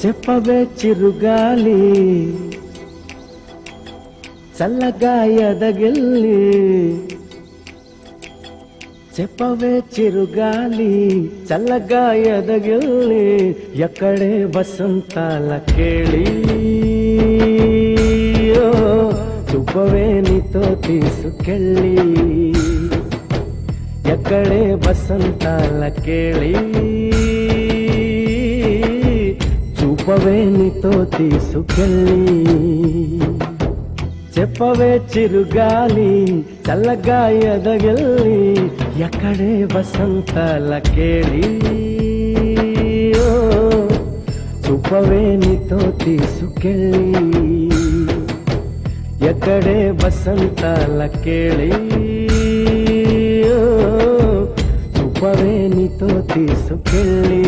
చెప్పవే చిరుగాలి చల్లగా ఎదగిల్లి చెప్పవే చిరుగాలి చల్లగా ఎదగిల్లి ఎక్కడే వసంతాల కేళి చూపవే నీతో తీసుకెళ్ళి ఎక్కడే వసంతాల కేళి చూపవే నీతో తీసుకెళ్ళి చెప్పవే చిరుగాలి చల్లగా ఎదగిల్లి ఎక్కడే వసంతాల కేళి చూపవే నీతో తీసుకెళ్ళి ఎక్కడే వసంతాల కేళి చూపవే నీతో తీసుకెళ్ళి